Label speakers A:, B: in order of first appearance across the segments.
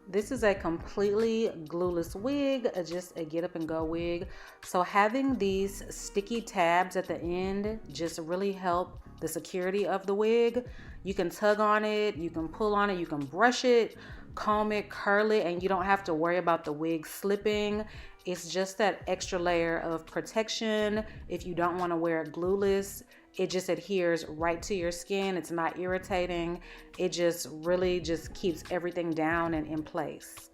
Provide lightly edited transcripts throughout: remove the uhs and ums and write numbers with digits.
A: This is a completely glueless wig, just a get up and go wig. So having these sticky tabs at the end just really help the security of the wig. You can tug on it, you can pull on it, you can brush it, comb it, curl it, and you don't have to worry about the wig slipping. It's just that extra layer of protection. If you don't want to wear it glueless, it just adheres right to your skin. It's not irritating. It just really just keeps everything down and in place.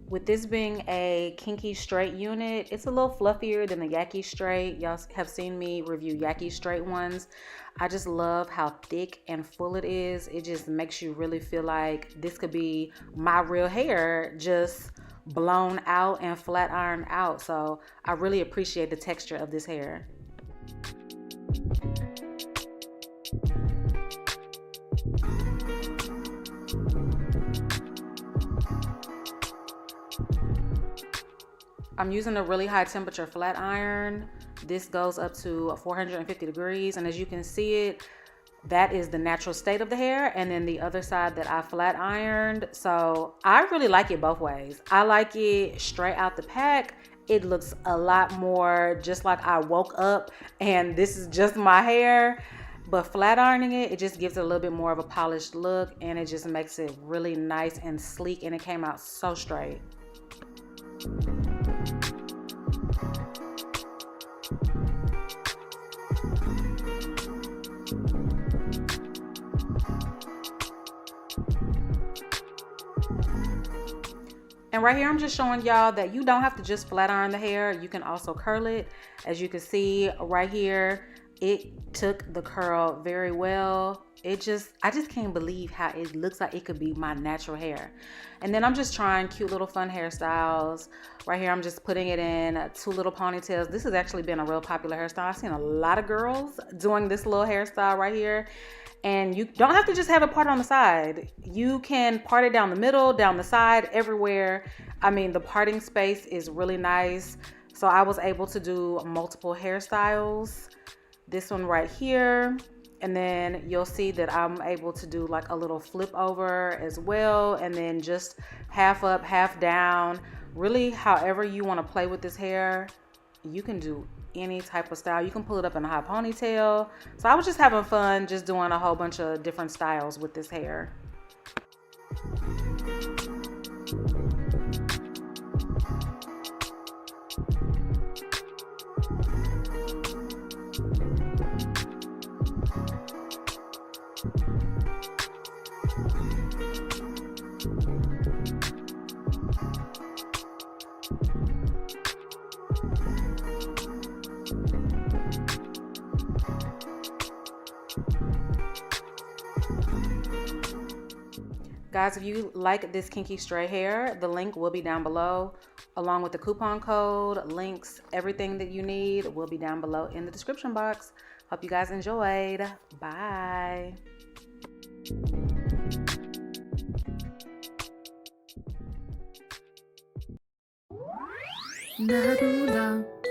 A: With this being a kinky straight unit, it's a little fluffier than the yaki straight. Y'all have seen me review yaki straight ones. I just love how thick and full it is. It just makes you really feel like this could be my real hair, just blown out and flat ironed out. So I really appreciate the texture of this hair. I'm using a really high temperature flat iron. This goes up to 450 degrees, and as you can see it, that is the natural state of the hair, and then the other side that I flat ironed. So I really like it both ways. I like it straight out the pack. It looks a lot more just like I woke up and this is just my hair. But flat ironing it, it just gives it a little bit more of a polished look, and it just makes it really nice and sleek, and it came out so straight. And right here, I'm just showing y'all that you don't have to just flat iron the hair. You can also curl it. As you can see right here, it took the curl very well. I just can't believe how it looks like it could be my natural hair. And then I'm just trying cute little fun hairstyles. Right here, I'm just putting it in 2 little ponytails. This has actually been a real popular hairstyle. I've seen a lot of girls doing this little hairstyle right here. And you don't have to just have it part on the side. You can part it down the middle, down the side, everywhere. I mean, the parting space is really nice. So I was able to do multiple hairstyles. This one right here. And then you'll see that I'm able to do like a little flip over as well. And then just half up, half down. Really, however you want to play with this hair, you can do any type of style. You can pull it up in a high ponytail. So I was just having fun just doing a whole bunch of different styles with this hair. Guys, if you like this kinky stray hair, the link will be down below, along with the coupon code, links, everything that you need will be down below in the description box. Hope you guys enjoyed. Bye.
B: Nadula.